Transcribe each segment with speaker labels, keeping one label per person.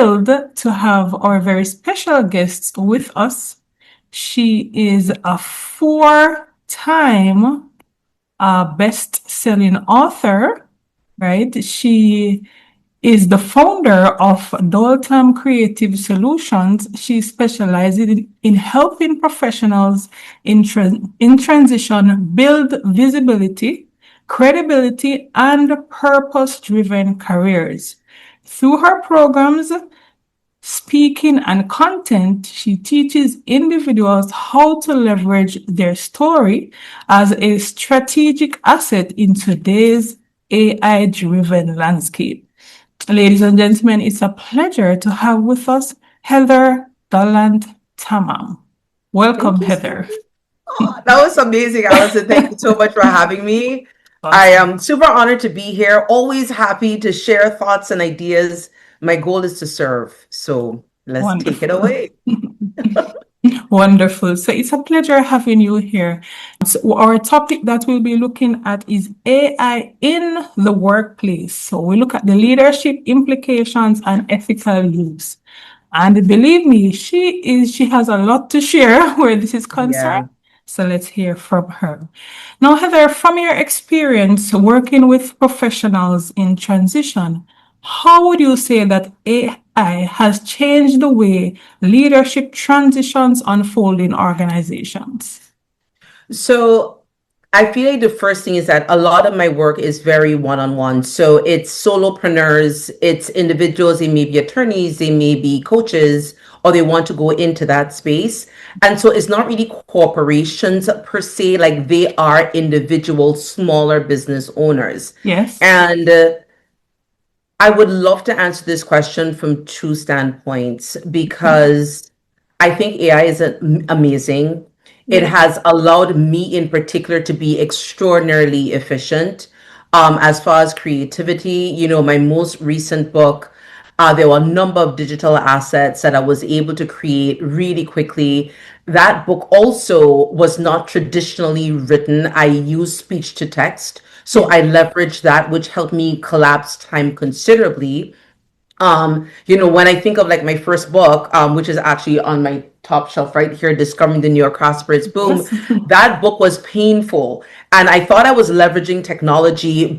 Speaker 1: thrilled to have our very special guest with us. She is a four-time best-selling author, right? She is the founder of Doltam Creative Solutions. She specializes in helping professionals in transition build visibility, credibility, and purpose-driven careers. Through her programs, speaking, and content, she teaches individuals how to leverage their story as a strategic asset in today's AI-driven landscape. Ladies and gentlemen, it's a pleasure to have with us Heather Dolland Tamam. Welcome,
Speaker 2: Thank you so
Speaker 1: Heather.
Speaker 2: much. Oh, that was amazing, Allison. Thank you so much for having me. I
Speaker 1: Awesome.
Speaker 2: am super honored to be here. Always happy to share thoughts and ideas. My goal is to serve. So let's take it
Speaker 1: Wonderful.
Speaker 2: away.
Speaker 1: Wonderful. So it's a pleasure having you here. So our topic that we'll be looking at is AI in the workplace. So we look at the leadership implications and ethical use. And believe me, she has a lot to share where this is concerned.
Speaker 2: Yeah.
Speaker 1: So let's hear from her. Now, Heather, from your experience working with professionals in transition, how would you say that AI has changed the way leadership transitions unfold in organizations?
Speaker 2: So I feel like the first thing is that a lot of my work is very one-on-one. So it's solopreneurs, it's individuals, they may be attorneys, they may be coaches, or they want to go into that space. And so it's not really corporations per se, like they are individual smaller business owners.
Speaker 1: Yes.
Speaker 2: And I would love to answer this question from two standpoints because I think AI is amazing. It
Speaker 1: Yes.
Speaker 2: has allowed me in particular to be extraordinarily efficient as far as creativity. You know, my most recent book, there were a number of digital assets that I was able to create really quickly. That book also was not traditionally written. I used speech to text. So
Speaker 1: Yes.
Speaker 2: I leveraged that, which helped me collapse time considerably. When I think of like my first book, which is actually on my top shelf right here, Discovering the New York Crosswords Boom,
Speaker 1: Yes.
Speaker 2: that book was painful. And I thought I was leveraging technology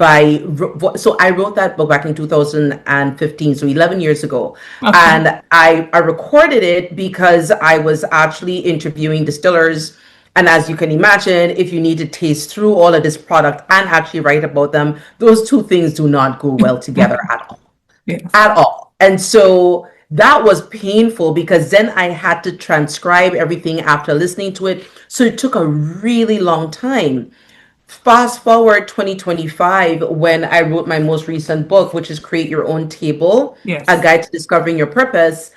Speaker 2: so I wrote that book back in 2015, so 11 years ago.
Speaker 1: Okay.
Speaker 2: And I recorded it because I was actually interviewing distillers. And as you can imagine, if you need to taste through all of this product and actually write about them, those two things do not go well together at all
Speaker 1: Yes.
Speaker 2: at all. And so that was painful because then I had to transcribe everything after listening to it. So it took a really long time. Fast forward 2025, when I wrote my most recent book, which is Create Your Own Table, A
Speaker 1: Yes.
Speaker 2: Guide to Discovering Your Purpose,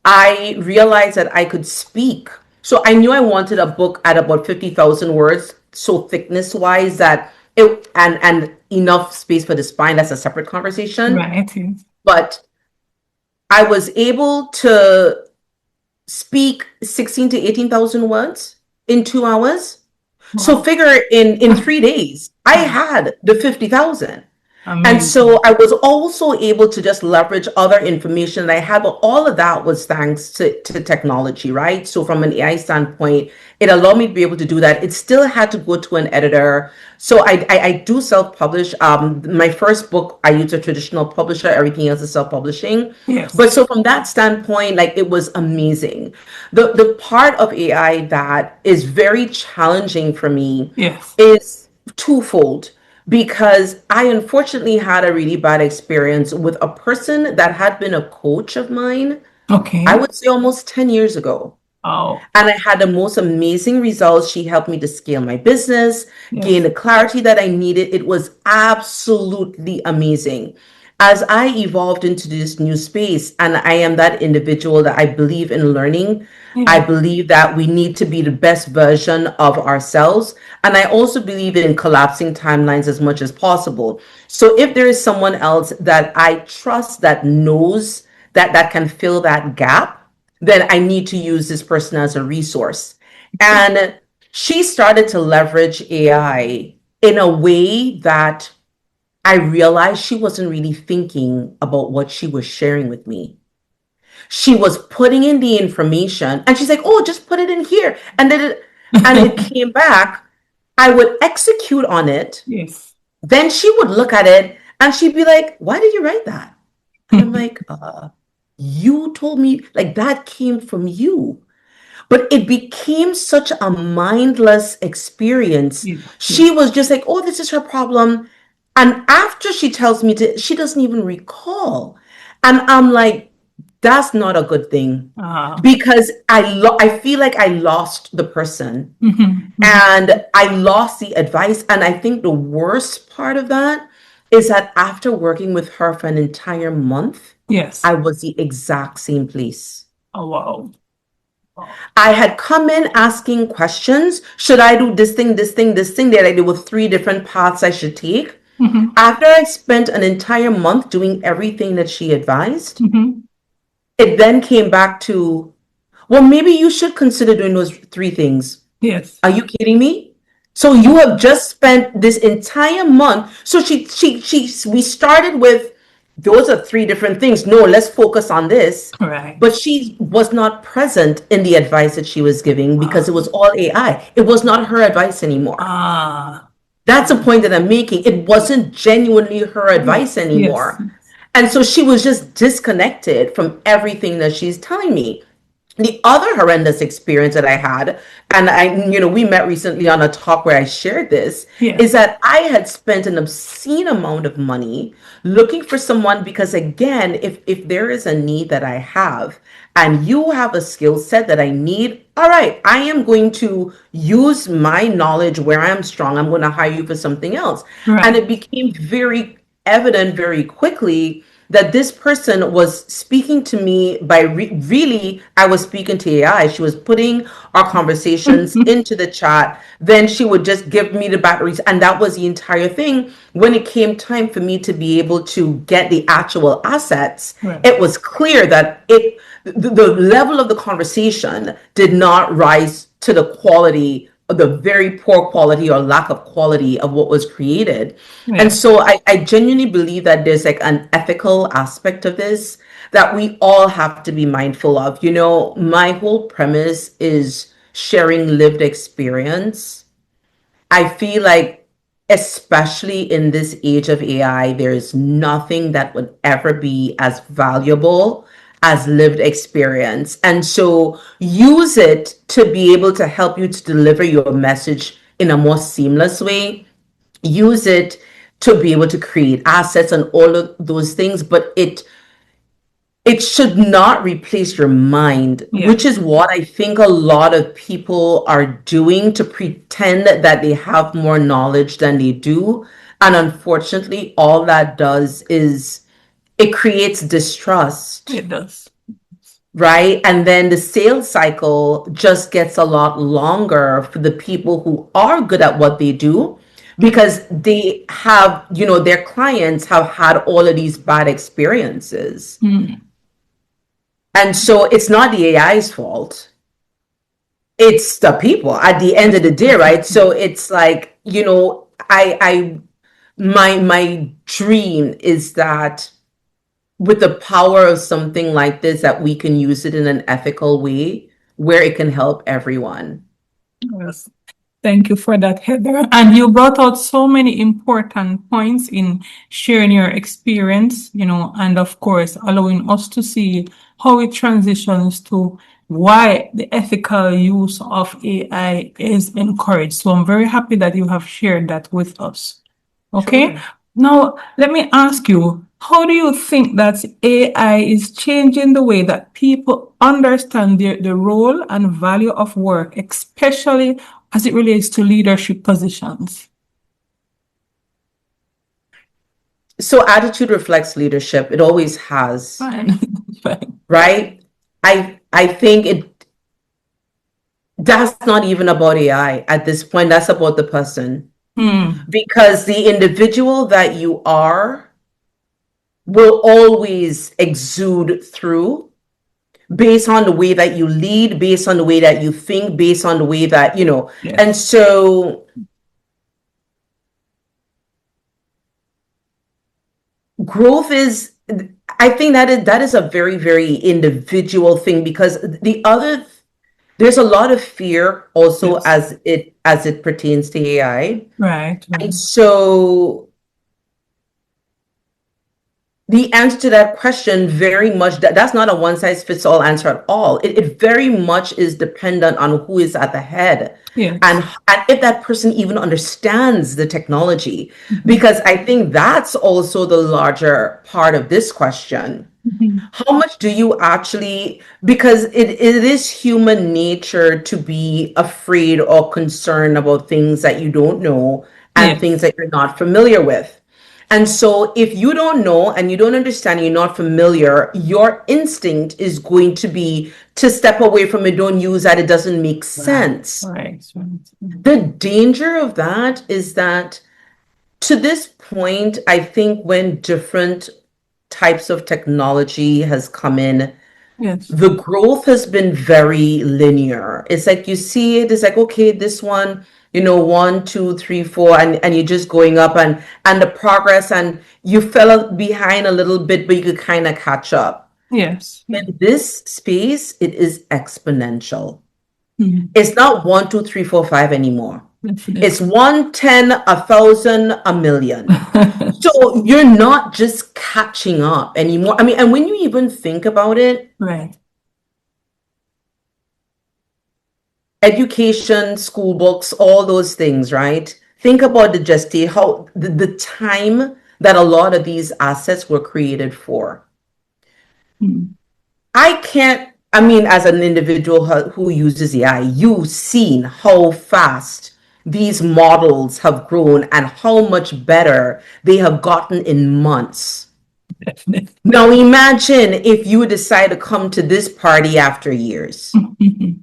Speaker 2: I realized that I could speak. So I knew I wanted a book at about 50,000 words, so thickness wise that and enough space for the spine. That's a separate conversation.
Speaker 1: Right.
Speaker 2: But I was able to speak 16 to 18,000 words in 2 hours. So
Speaker 1: Wow.
Speaker 2: figure in 3 days, I had the 50,000. And
Speaker 1: Amazing.
Speaker 2: so I was also able to just leverage other information that I had, but all of that was thanks to technology, right? So from an AI standpoint, it allowed me to be able to do that. It still had to go to an editor. So I do self-publish. My first book, I used a traditional publisher. Everything else is self-publishing.
Speaker 1: Yes.
Speaker 2: But so from that standpoint, like it was amazing. The part of AI that is very challenging for me
Speaker 1: Yes.
Speaker 2: is twofold because I unfortunately had a really bad experience with a person that had been a coach of mine, I
Speaker 1: Okay.
Speaker 2: would say almost 10 years ago.
Speaker 1: Oh,
Speaker 2: And I had the most amazing results. She helped me to scale my business, gain
Speaker 1: yes.
Speaker 2: the clarity that I needed. It was absolutely amazing. As I evolved into this new space, and I am that individual that I believe in learning, I
Speaker 1: Yeah.
Speaker 2: believe that we need to be the best version of ourselves. And I also believe in collapsing timelines as much as possible. So if there is someone else that I trust that knows that can fill that gap, then I need to use this person as a resource. And she started to leverage AI in a way that I realized she wasn't really thinking about what she was sharing with me. She was putting in the information and she's like, oh, just put it in here. And then it came back. I would execute on it.
Speaker 1: Yes.
Speaker 2: Then she would look at it and she'd be like, why did you write that? And I'm like, you told me, like, that came from you. But it became such a mindless experience.
Speaker 1: Yes.
Speaker 2: She was just like, oh, this is her problem. And after she tells me to, she doesn't even recall. And I'm like, that's not a good thing because I feel like I lost the person and I lost the advice. And I think the worst part of that is that after working with her for an entire month,
Speaker 1: Yes.
Speaker 2: I was the exact same place.
Speaker 1: Oh, wow.
Speaker 2: I had come in asking questions. Should I do this thing, this thing, this thing? There were 3 different paths I should take. After I spent an entire month doing everything that she advised, it then came back to, well, maybe you should consider doing those 3 things.
Speaker 1: Yes.
Speaker 2: Are you kidding me? So you have just spent this entire month. So we started with, those are 3 different things. No, let's focus on this.
Speaker 1: Right.
Speaker 2: But she was not present in the advice that she was giving because it was all AI. It was not her advice anymore. That's the point that I'm making. It wasn't genuinely her advice anymore.
Speaker 1: Yes.
Speaker 2: And so she was just disconnected from everything that she's telling me. The other horrendous experience that I had, and we met recently on a talk where I shared this, is that I had spent an obscene amount of money looking for someone because, again, if there is a need that I have and you have a skill set that I need, all right, I am going to use my knowledge where I'm strong. I'm going to hire you for something else. Right. And it became very evident very quickly that this person was speaking to me by really, I was speaking to AI. She was putting our conversations into the chat. Then she would just give me the batteries. And that was the entire thing. When it came time for me to be able to get the actual assets, it was clear that the level of the conversation did not rise to the quality, the very poor quality or lack of quality of what was created. And so I genuinely believe that there's like an ethical aspect of this that we all have to be mindful of. My whole premise is sharing lived experience. I feel like, especially in this age of AI, there's nothing that would ever be as valuable as lived experience. And so use it to be able to help you to deliver your message in a more seamless way. Use it to be able to create assets and all of those things, but it should not replace your mind, which is what I think a lot of people are doing to pretend that they have more knowledge than they do. And unfortunately, all that does is it creates distrust.
Speaker 1: It does.
Speaker 2: Right? And then the sales cycle just gets a lot longer for the people who are good at what they do because they have, their clients have had all of these bad experiences. And so it's not the AI's fault. It's the people at the end of the day, right? So it's like, my dream is that with the power of something like this, that we can use it in an ethical way where it can help everyone.
Speaker 1: Yes. Thank you for that, Heather. And you brought out so many important points in sharing your experience, and of course, allowing us to see how it transitions to why the ethical use of AI is encouraged. So I'm very happy that you have shared that with us. Okay. Sure. Now, let me ask you, how do you think that AI is changing the way that people understand the role and value of work, especially as it relates to leadership positions?
Speaker 2: So attitude reflects leadership. It always has.
Speaker 1: Fine.
Speaker 2: Right? I think that's not even about AI at this point. That's about the person. Because the individual that you are will always exude through based on the way that you lead, based on the way that you think, based on the way that, and so growth is, I think that is a very, very individual thing, because there's a lot of fear also
Speaker 1: Yes.
Speaker 2: as it pertains to AI.
Speaker 1: Right. Right.
Speaker 2: And so the answer to that question very much, that's not a one size fits all answer at all. It very much is dependent on who is at the head,
Speaker 1: Yes.
Speaker 2: and if that person even understands the technology.
Speaker 1: Mhm.
Speaker 2: Because I think that's also the larger part of this question.
Speaker 1: Mhm.
Speaker 2: How much do you actually, because it is human nature to be afraid or concerned about things that you don't know and things
Speaker 1: Yes.
Speaker 2: that you're not familiar with. And so if you don't know and you don't understand, you're not familiar, your instinct is going to be to step away from it, don't use that, it doesn't make sense.
Speaker 1: Right. Right.
Speaker 2: The danger of that is that, to this point, I think when different types of technology has come in,
Speaker 1: Yes.
Speaker 2: the growth has been very linear. It's like you see it, it's like, okay, this one, one, two, three, four, and you're just going up, and the progress, and you fell behind a little bit, but you could kind of catch up.
Speaker 1: Yes.
Speaker 2: In this space, it is exponential.
Speaker 1: Mhm.
Speaker 2: It's not one, two, three, four, five anymore. It's
Speaker 1: Definitely.
Speaker 2: 1, 10, 1,000, a million. So you're not just catching up anymore. I mean, and when you even think about it,
Speaker 1: Right.
Speaker 2: education, school books, all those things, right? Think about the how the time that a lot of these assets were created for.
Speaker 1: Mhm.
Speaker 2: I can't, I mean, as an individual who uses AI, you've seen how fast these models have grown and how much better they have gotten in months.
Speaker 1: Definitely.
Speaker 2: Now imagine if you decide to come to this party after years.
Speaker 1: Mhm.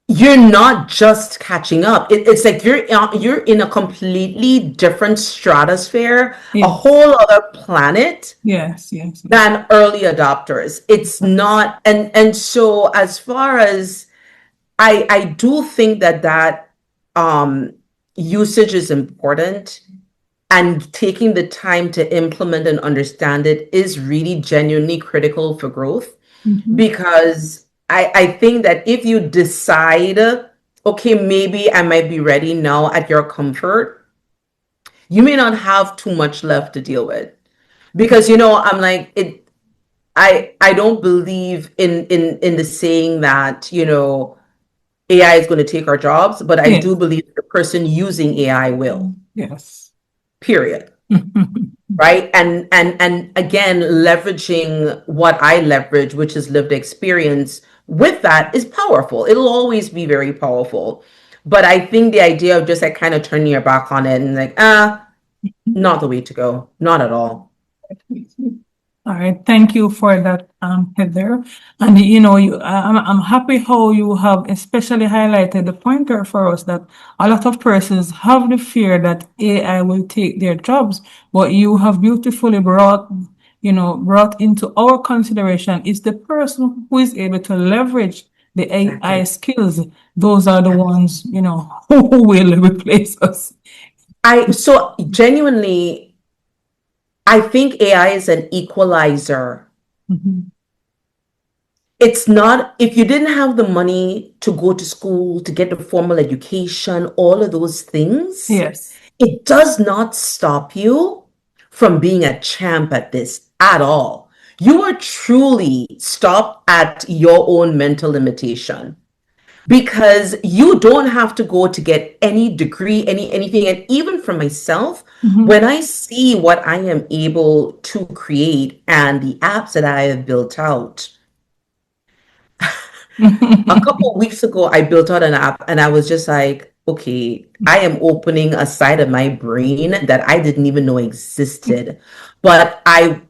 Speaker 2: You're not just catching up. It's like you're in a completely different stratosphere, a
Speaker 1: Yes.
Speaker 2: whole other planet
Speaker 1: Yes. Yes. Yes.
Speaker 2: than early adopters. It's
Speaker 1: Yes.
Speaker 2: not, and so as far as I do think that um usage is important, and taking the time to implement and understand it is really genuinely critical for growth.
Speaker 1: Mhm.
Speaker 2: Because I think that if you decide, okay, maybe I might be ready now at your comfort, you may not have too much left to deal with. Because I'm like it. I don't believe in the saying that AI is going to take our jobs, but I do
Speaker 1: Yes.
Speaker 2: believe the person using AI will.
Speaker 1: Yes.
Speaker 2: Period.
Speaker 1: Mhm.
Speaker 2: Right. And again, leveraging what I leverage, which is lived experience, with that is powerful. It'll always be very powerful. But I think the idea of just like kind of turning your back on it and like, not the way to go. Not at all.
Speaker 1: All right, thank you for that, Heather. And I'm happy how you have especially highlighted the pointer for us that a lot of persons have the fear that AI will take their jobs, but you have beautifully brought into our consideration is the person who is able to leverage the AI
Speaker 2: Exactly.
Speaker 1: skills. Those are the ones, who will replace us.
Speaker 2: So genuinely, I think AI is an equalizer.
Speaker 1: Mhm.
Speaker 2: It's not, if you didn't have the money to go to school, to get the formal education, all of those things,
Speaker 1: Yes.
Speaker 2: it does not stop you from being a champ at this at all. You are truly stopped at your own mental limitation, because you don't have to go to get any degree, anything. And even for myself,
Speaker 1: Mhm.
Speaker 2: when I see what I am able to create and the apps that I have built out, a couple of weeks ago, I built out an app and I was just like, okay, I am opening a side of my brain that I didn't even know existed. But I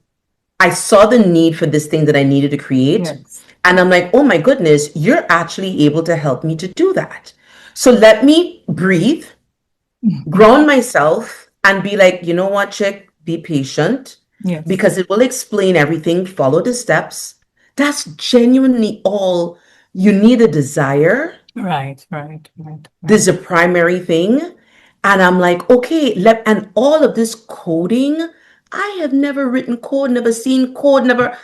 Speaker 2: saw the need for this thing that I needed to create.
Speaker 1: Yes.
Speaker 2: And I'm like, oh my goodness, you're actually able to help me to do that. So let me breathe, ground myself, and be like, you know what, chick, be patient,
Speaker 1: Yes.
Speaker 2: because it will explain everything. Follow the steps. That's genuinely all. You need a desire.
Speaker 1: Right, right, right,
Speaker 2: This
Speaker 1: right.
Speaker 2: is a primary thing. And I'm like, okay, and all of this coding I have never written code, never seen code, never.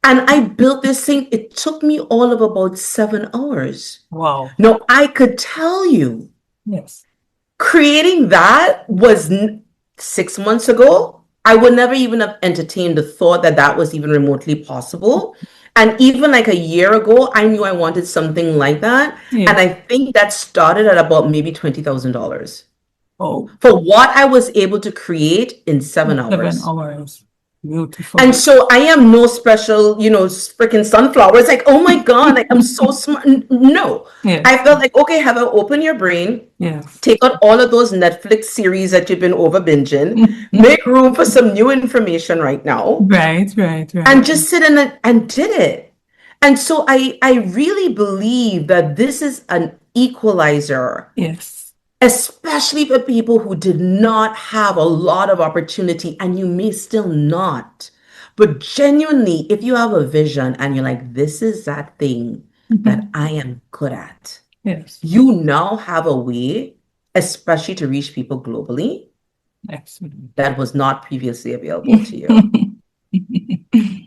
Speaker 2: And I built this thing. It took me all of about 7 hours.
Speaker 1: Wow.
Speaker 2: Now, I could tell you,
Speaker 1: Yes.
Speaker 2: creating that was 6 months ago. I would never even have entertained the thought that that was even remotely possible. And even like a year ago, I knew I wanted something like that.
Speaker 1: Yeah.
Speaker 2: And I think that started at about maybe $20,000
Speaker 1: Oh,
Speaker 2: for what I was able to create in 7 hours.
Speaker 1: 7 hours. Beautiful.
Speaker 2: And so I am no special, freaking sunflower. It's like, oh my God, like I'm so smart. No.
Speaker 1: Yes.
Speaker 2: I felt like, okay, Heather, open your brain.
Speaker 1: Yes.
Speaker 2: Take out all of those Netflix series that you've been over binging. Make room for some new information right now.
Speaker 1: Right.
Speaker 2: And just sit in it and did it. And so I really believe that this is an equalizer.
Speaker 1: Yes.
Speaker 2: Especially for people who did not have a lot of opportunity, and you may still not. But genuinely, if you have a vision and you're like, this is that thing that I am good at,
Speaker 1: Yes.
Speaker 2: you now have a way, especially to reach people globally,
Speaker 1: Excellent.
Speaker 2: that was not previously available to you.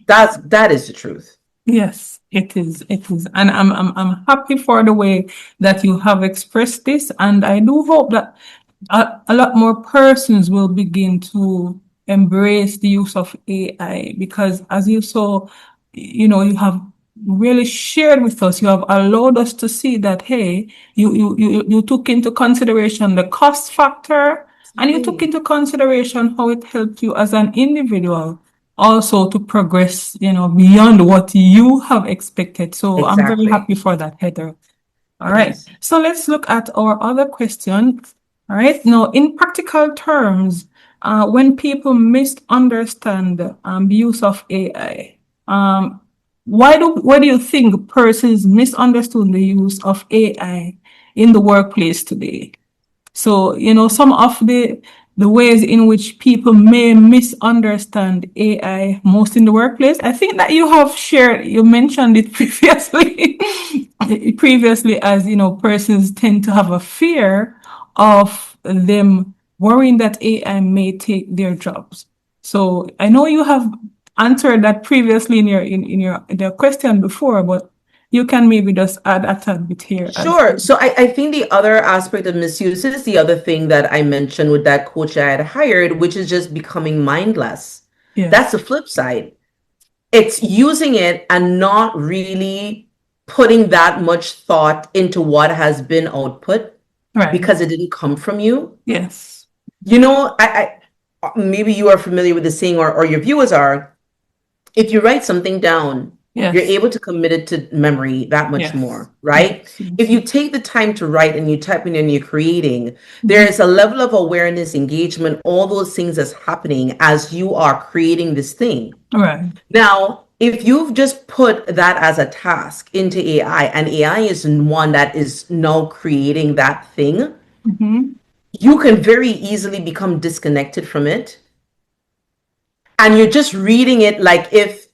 Speaker 2: That is the truth.
Speaker 1: Yes, it is. It is. And I'm happy for the way that you have expressed this. And I do hope that a lot more persons will begin to embrace the use of AI, because as you saw, you have really shared with us, you have allowed us to see that, hey, you took into consideration the cost factor, and you took into consideration how it helped you as an individual also to progress, beyond what you have expected. So I'm very
Speaker 2: Exactly.
Speaker 1: happy for that, Heather. All right.
Speaker 2: Yes.
Speaker 1: So let's look at our other question. All right. Now, in practical terms, when people misunderstand the use of AI, why do you think persons misunderstood the use of AI in the workplace today? So, some of the ways in which people may misunderstand AI most in the workplace, I think that you mentioned it previously as, persons tend to have a fear of them worrying that AI may take their jobs. So I know you have answered that previously in the question before, but you can maybe just add a tad bit here.
Speaker 2: Sure. So I think the other aspect of misuse is the other thing that I mentioned with that coach I had hired, which is just becoming mindless.
Speaker 1: Yes.
Speaker 2: That's the flip side. It's using it and not really putting that much thought into what has been output,
Speaker 1: Right.
Speaker 2: because it didn't come from you.
Speaker 1: Yes.
Speaker 2: I maybe you are familiar with the saying, or your viewers are, if you write something down,
Speaker 1: Yes.
Speaker 2: you're able to commit it to memory that much
Speaker 1: Yes.
Speaker 2: more, right?
Speaker 1: Yes.
Speaker 2: If you take the time to write and you type in and you're creating, there is a level of awareness, engagement, all those things that's happening as you are creating this thing.
Speaker 1: Right.
Speaker 2: Now, if you've just put that as a task into AI, and AI is one that is now creating that thing, you can very easily become disconnected from it. And you're just reading it like if,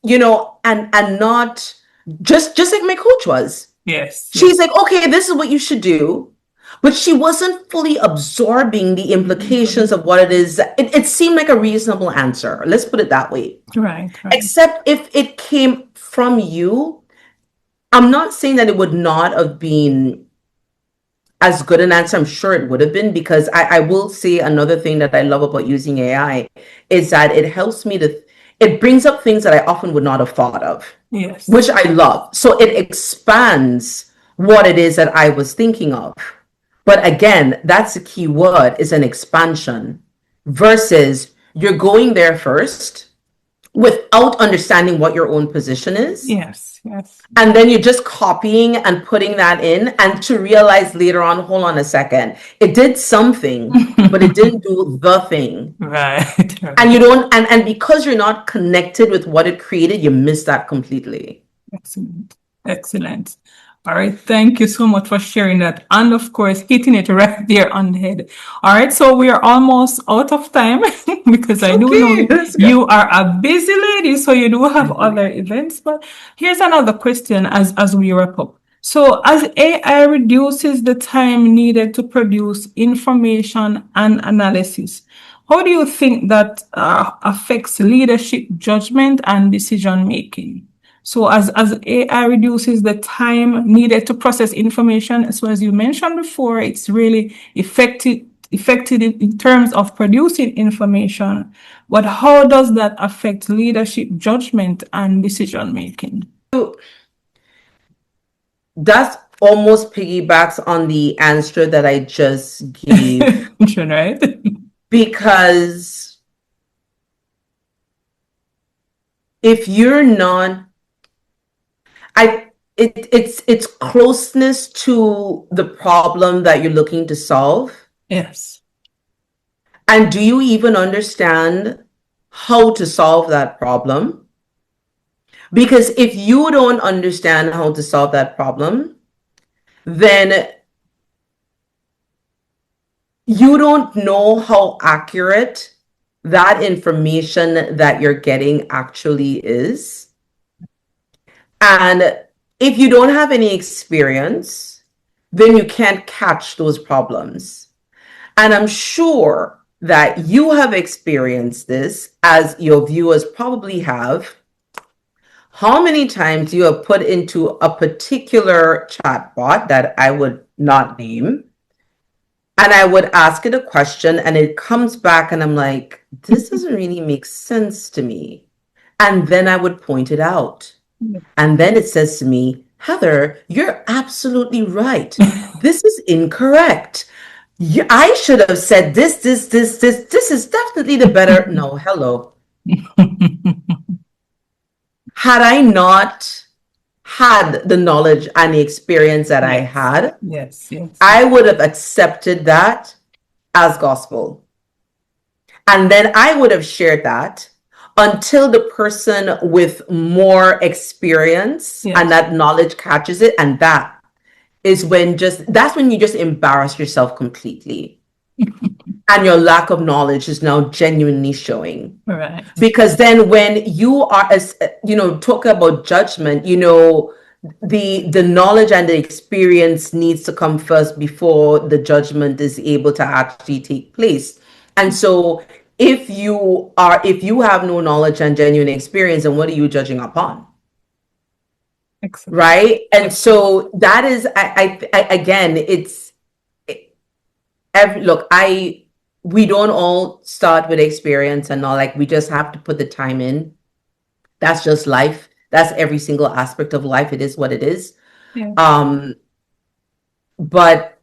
Speaker 2: and not just like my coach was.
Speaker 1: Yes.
Speaker 2: She's like, okay, this is what you should do. But she wasn't fully absorbing the implications of what it is. It seemed like a reasonable answer. Let's put it that way.
Speaker 1: Right.
Speaker 2: Except if it came from you, I'm not saying that it would not have been as good an answer. I'm sure it would have been, because I will say another thing that I love about using AI is that it helps me it brings up things that I often would not have thought of.
Speaker 1: Yes.
Speaker 2: Which I love. So it expands what it is that I was thinking of. But again, that's the key word, is an expansion, versus you're going there first without understanding what your own position is.
Speaker 1: Yes.
Speaker 2: And then you're just copying and putting that in, and to realize later on, hold on a second, it did something, but it didn't do the thing.
Speaker 1: Right.
Speaker 2: And you don't, and because you're not connected with what it created, you miss that completely.
Speaker 1: Excellent. All right. Thank you so much for sharing that. And of course, hitting it right there on the head. All right. So we are almost out of time because I do know you are a busy lady, so you do have other events. But here's another question as we wrap up. So as AI reduces the time needed to produce information and analysis, how do you think that affects leadership judgment and decision making? So as AI reduces the time needed to process information, so as you mentioned before, it's really effective in terms of producing information. But how does that affect leadership judgment and decision making?
Speaker 2: That almost piggybacks on the answer that I just gave.
Speaker 1: Right?
Speaker 2: Because if you're not, it's closeness to the problem that you're looking to solve.
Speaker 1: Yes.
Speaker 2: And do you even understand how to solve that problem? Because if you don't understand how to solve that problem, then you don't know how accurate that information that you're getting actually is. And if you don't have any experience, then you can't catch those problems. And I'm sure that you have experienced this, as your viewers probably have. How many times you have put into a particular chatbot that I would not name, and I would ask it a question and it comes back and I'm like, this doesn't really make sense to me. And then I would point it out. And then it says to me, Heather, you're absolutely right. This is incorrect. I should have said this is definitely the better. No, hello. Had I not had the knowledge and the experience that I had,
Speaker 1: Yes.
Speaker 2: I would have accepted that as gospel. And then I would have shared that until the person with more experience and that knowledge catches it. And that's when you just embarrass yourself completely. And your lack of knowledge is now genuinely showing.
Speaker 1: Right.
Speaker 2: Because then when you are, talk about judgment, the knowledge and the experience needs to come first before the judgment is able to actually take place. And so if you have no knowledge and genuine experience, then what are you judging upon?
Speaker 1: Excellent.
Speaker 2: Right? And so that is, again, we don't all start with experience and all, like, we just have to put the time in. That's just life. That's every single aspect of life. It is what it is.
Speaker 1: Yeah.
Speaker 2: But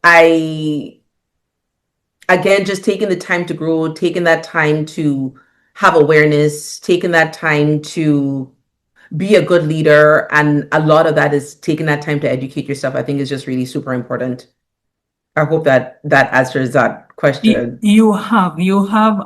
Speaker 2: again, just taking the time to grow, taking that time to have awareness, taking that time to be a good leader. And a lot of that is taking that time to educate yourself, I think, is just really super important. I hope that answers that question.
Speaker 1: You have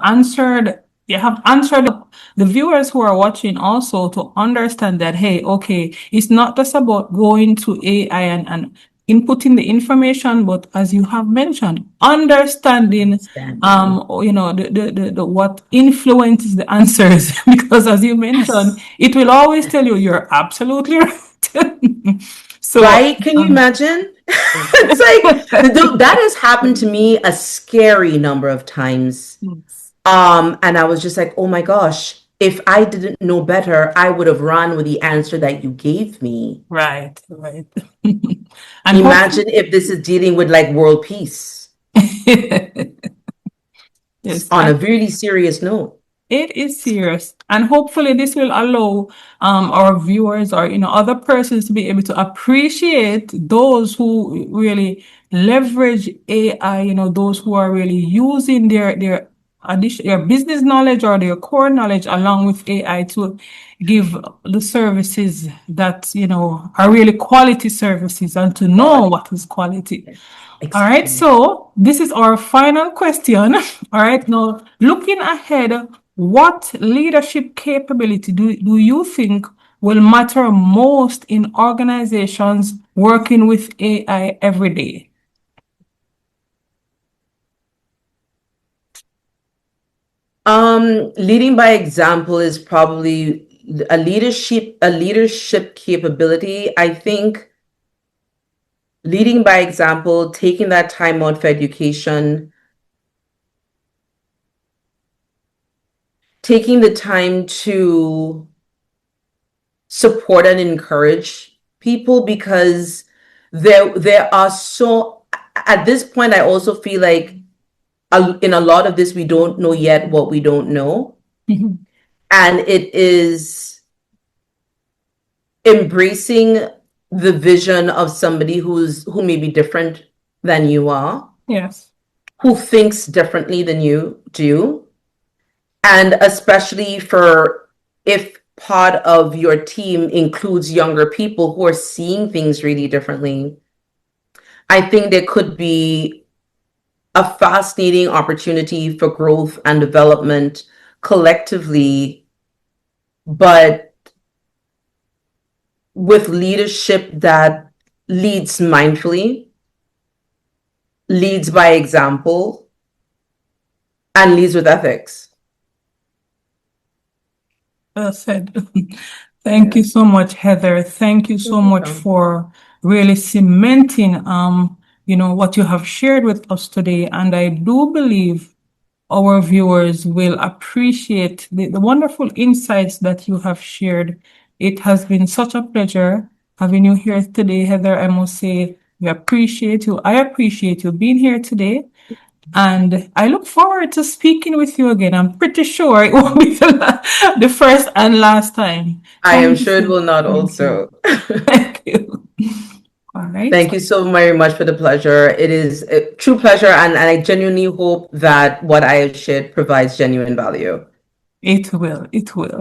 Speaker 1: answered the viewers who are watching also to understand that, hey, okay, it's not just about going to AI and inputting the information, but as you have mentioned, understanding the what influences the answers. Because as you mentioned, it will always tell you're absolutely right. So,
Speaker 2: right? Can you imagine? It's like that has happened to me a scary number of times. And I was just like, oh my gosh, if I didn't know better, I would have run with the answer that you gave me.
Speaker 1: Right.
Speaker 2: And imagine if this is dealing with like world peace.
Speaker 1: Yes.
Speaker 2: On a really serious note.
Speaker 1: It is serious, and hopefully this will allow our viewers or other persons to be able to appreciate those who really leverage AI. Those who are really using their business knowledge or their core knowledge along with AI to give the services that are really quality services, and to know what is quality. Exactly. All right, so this is our final question. All right, now looking ahead, what leadership capability do you think will matter most in organizations working with AI every day?
Speaker 2: Leading by example is probably a leadership capability. I think leading by example, taking that time out for education, taking the time to support and encourage people, because there are so, at this point, I also feel like in a lot of this, we don't know yet what we don't know.
Speaker 1: Mhm.
Speaker 2: And it is embracing the vision of somebody who may be different than you are,
Speaker 1: Yes.
Speaker 2: who thinks differently than you do. And especially for if part of your team includes younger people who are seeing things really differently, I think there could be a fascinating opportunity for growth and development collectively, but with leadership that leads mindfully, leads by example, and leads with ethics.
Speaker 1: Well said. Thank you so much, Heather. Thank you so much for really cementing, what you have shared with us today. And I do believe our viewers will appreciate the wonderful insights that you have shared. It has been such a pleasure having you here today, Heather. I must say, we appreciate you. I appreciate you being here today. And I look forward to speaking with you again. I'm pretty sure it won't be the first and last time.
Speaker 2: I am
Speaker 1: Thank you
Speaker 2: sure it
Speaker 1: so
Speaker 2: will not
Speaker 1: Thank you.
Speaker 2: also.
Speaker 1: Thank you. All right.
Speaker 2: Thank you so very much for the pleasure. It is a true pleasure, and I genuinely hope that what I have shared provides genuine value.
Speaker 1: It will. It will.